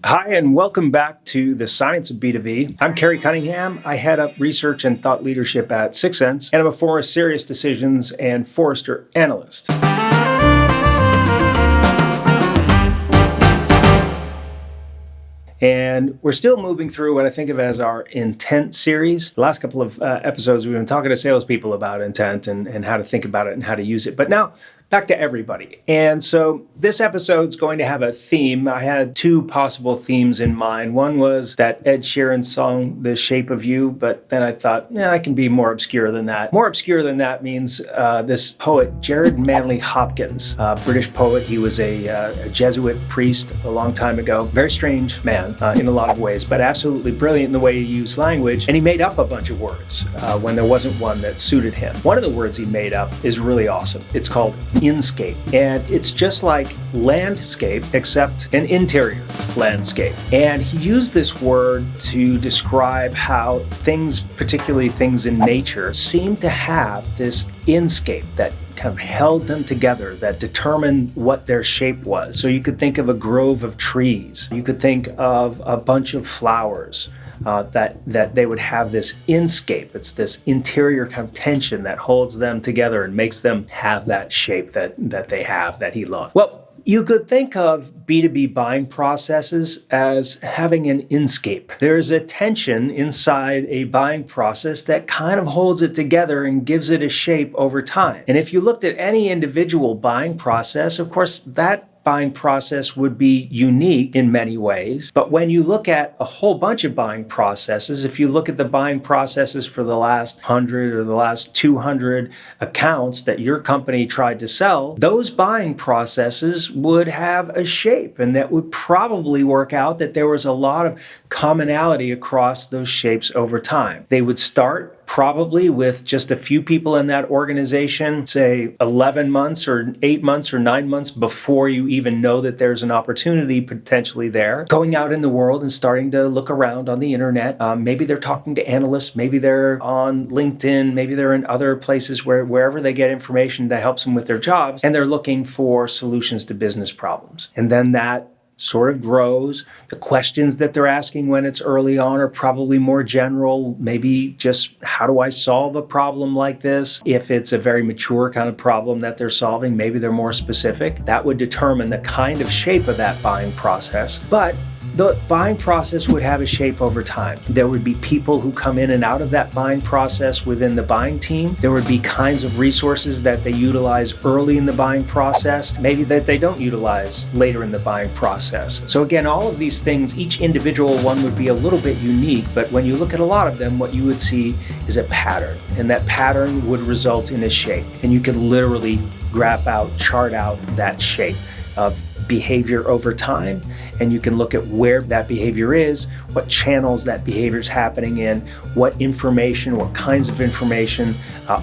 Hi, and welcome back to the Science of B2B. I'm Kerry Cunningham. I head up research and thought leadership at Sixth Sense, and I'm a former Serious Decisions and Forrester analyst. And we're still moving through what I think of as our intent series. The last couple of episodes, we've been talking to salespeople about intent and how to think about it and how to use it. But now, back to everybody. And so this episode's going to have a theme. I had two possible themes in mind. One was that Ed Sheeran song, The Shape of You, but then I thought, I can be more obscure than that. More obscure than that means this poet, Gerard Manley Hopkins, British poet. He was a Jesuit priest a long time ago. Very strange man in a lot of ways, but absolutely brilliant in the way he used language. And he made up a bunch of words when there wasn't one that suited him. One of the words he made up is really awesome. It's called Inscape, and it's just like landscape except an interior landscape. And he used this word to describe how things, particularly things in nature, seem to have this inscape that kind of held them together, that determined what their shape was. So you could think of a grove of trees, you could think of a bunch of flowers, that they would have this inscape. It's this interior kind of tension that holds them together and makes them have that shape that they have, that he loved. Well, you could think of B2B buying processes as having an inscape. There's a tension inside a buying process that kind of holds it together and gives it a shape over time. And if you looked at any individual buying process, of course, that buying process would be unique in many ways. But when you look at a whole bunch of buying processes, if you look at the buying processes for the last 100 or the last 200 accounts that your company tried to sell, those buying processes would have a shape, and that would probably work out that there was a lot of commonality across those shapes over time. They would start probably with just a few people in that organization, say 11 months or 8 months or 9 months before you even know that there's an opportunity potentially there. Going out in the world and starting to look around on the internet. Maybe they're talking to analysts, maybe they're on LinkedIn, maybe they're in other places wherever they get information that helps them with their jobs, and they're looking for solutions to business problems. And then that sort of grows. The questions that they're asking when it's early on are probably more general, maybe just how do I solve a problem like this? If it's a very mature kind of problem that they're solving, maybe they're more specific. That would determine the kind of shape of that buying process. But the buying process would have a shape over time. There would be people who come in and out of that buying process within the buying team. There would be kinds of resources that they utilize early in the buying process, maybe that they don't utilize later in the buying process. So again, all of these things, each individual one would be a little bit unique, but when you look at a lot of them, what you would see is a pattern, and that pattern would result in a shape. And you can literally graph out, chart out that shape of behavior over time, and you can look at where that behavior is, what channels that behavior is happening in, what information, what kinds of information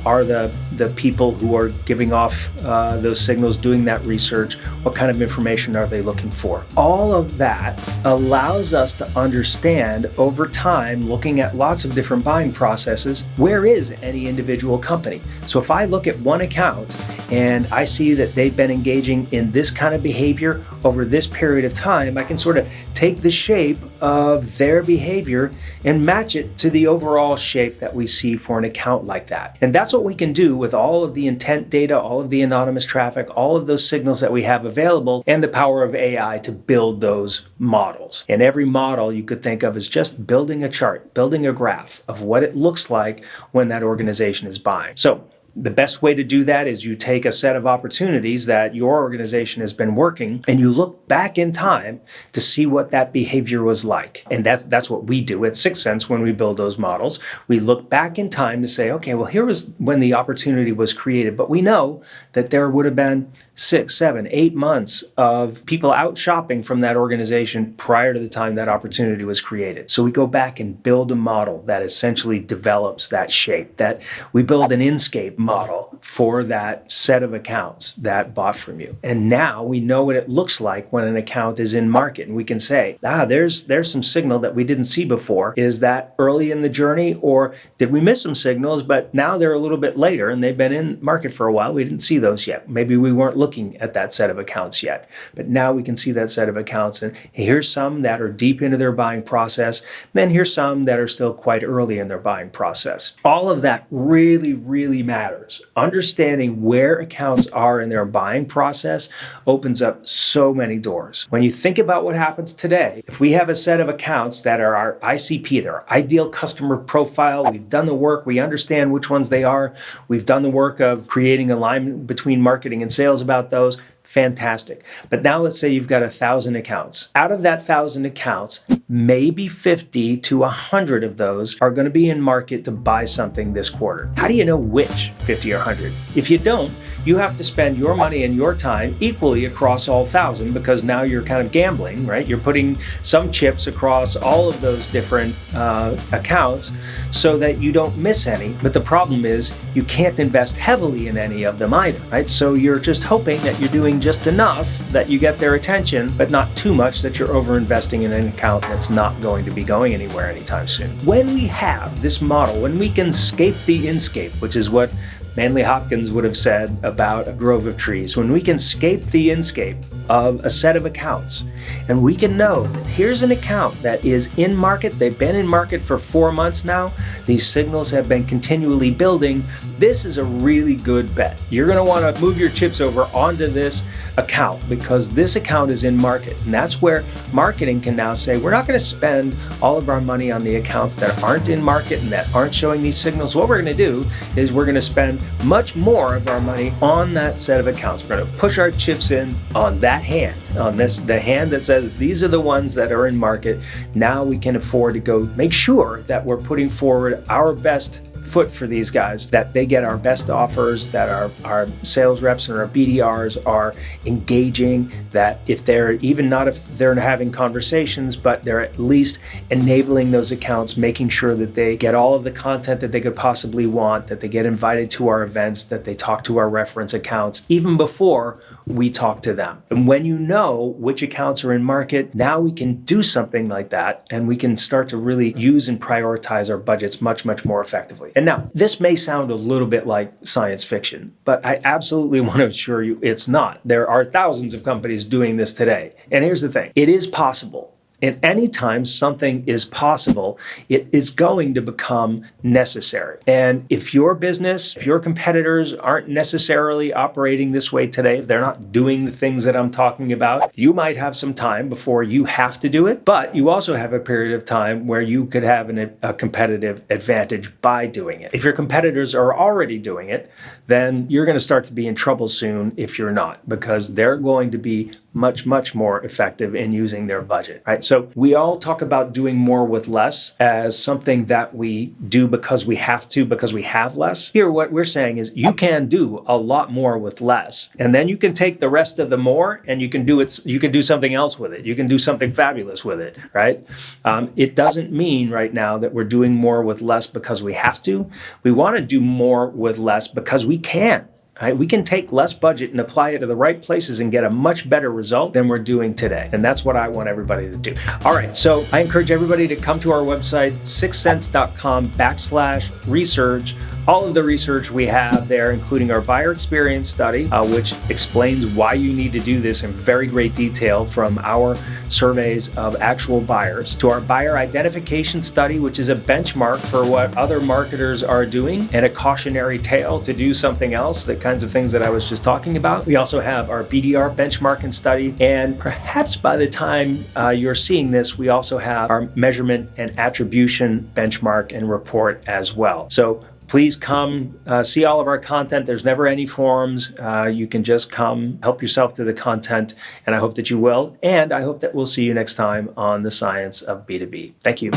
are the people who are giving off those signals, doing that research, what kind of information are they looking for. All of that allows us to understand over time, looking at lots of different buying processes, where is any individual company. So if I look at one account and I see that they've been engaging in this kind of behavior over this period of time, I can sort of take the shape of their behavior and match it to the overall shape that we see for an account like that. And that's what we can do with all of the intent data, all of the anonymous traffic, all of those signals that we have available, and the power of AI to build those models. And every model you could think of as just building a chart, building a graph of what it looks like when that organization is buying. So the best way to do that is you take a set of opportunities that your organization has been working and you look back in time to see what that behavior was like. And that's what we do at Sixth Sense when we build those models. We look back in time to say, okay, well, here was when the opportunity was created. But we know that there would have been 6, 7, 8 months of people out shopping from that organization prior to the time that opportunity was created. So we go back and build a model that essentially develops that shape, that we build an Inscape model for that set of accounts that bought from you. And now we know what it looks like when an account is in market. And we can say, there's some signal that we didn't see before. Is that early in the journey, or did we miss some signals, but now they're a little bit later and they've been in market for a while. We didn't see those yet. Maybe we weren't looking at that set of accounts yet, but now we can see that set of accounts. And here's some that are deep into their buying process. Then here's some that are still quite early in their buying process. All of that really, really matters. Understanding where accounts are in their buying process opens up so many doors. When you think about what happens today, if we have a set of accounts that are our ICP, they're our ideal customer profile, we've done the work, we understand which ones they are, we've done the work of creating alignment between marketing and sales about those, fantastic. But now let's say you've got 1,000 accounts. Out of that 1,000 accounts, maybe 50 to 100 of those are going to be in market to buy something this quarter. How do you know which 50 or 100? If you don't, you have to spend your money and your time equally across all 1,000, because now you're kind of gambling, right? You're putting some chips across all of those different accounts so that you don't miss any. But the problem is you can't invest heavily in any of them either, right? So you're just hoping that you're doing just enough that you get their attention, but not too much that you're over-investing in an account that's not going to be going anywhere anytime soon. When we have this model, when we can scape the Inscape, which is what Manley Hopkins would have said about a grove of trees, when we can scape the Inscape of a set of accounts, and we can know that here's an account that is in market, they've been in market for 4 months now, these signals have been continually building, this is a really good bet. You're going to want to move your chips over onto this account because this account is in market. And that's where marketing can now say, we're not going to spend all of our money on the accounts that aren't in market and that aren't showing these signals. What we're going to do is we're going to spend much more of our money on that set of accounts. We're going to push our chips in on that hand, on the hand that says these are the ones that are in market. Now we can afford to go make sure that we're putting forward our best foot for these guys, that they get our best offers, that our sales reps and our BDRs are engaging, that if they're having conversations, but they're at least enabling those accounts, making sure that they get all of the content that they could possibly want, that they get invited to our events, that they talk to our reference accounts, even before we talk to them. And when you know which accounts are in market, now we can do something like that, and we can start to really use and prioritize our budgets much, much more effectively. And now, this may sound a little bit like science fiction, but I absolutely want to assure you it's not. There are thousands of companies doing this today. And here's the thing, it is possible. And anytime something is possible, it is going to become necessary. And if your business, if your competitors aren't necessarily operating this way today, if they're not doing the things that I'm talking about, you might have some time before you have to do it, but you also have a period of time where you could have a competitive advantage by doing it. If your competitors are already doing it, then you're going to start to be in trouble soon if you're not, because they're going to be much, much more effective in using their budget, right? So we all talk about doing more with less as something that we do because we have to, because we have less. Here, what we're saying is you can do a lot more with less. And then you can take the rest of the more and you can do something else with it. You can do something fabulous with it, right? It doesn't mean right now that we're doing more with less because we have to. We want to do more with less because we can. Right? We can take less budget and apply it to the right places and get a much better result than we're doing today. And that's what I want everybody to do. All right, so I encourage everybody to come to our website, sixthsense.com/research. All of the research we have there, including our buyer experience study, which explains why you need to do this in very great detail from our surveys of actual buyers, to our buyer identification study, which is a benchmark for what other marketers are doing and a cautionary tale to do something else, the kinds of things that I was just talking about. We also have our BDR benchmark and study, and perhaps by the time you're seeing this, we also have our measurement and attribution benchmark and report as well. So please come see all of our content. There's never any forms. You can just come, help yourself to the content, and I hope that you will. And I hope that we'll see you next time on the Science of B2B. Thank you.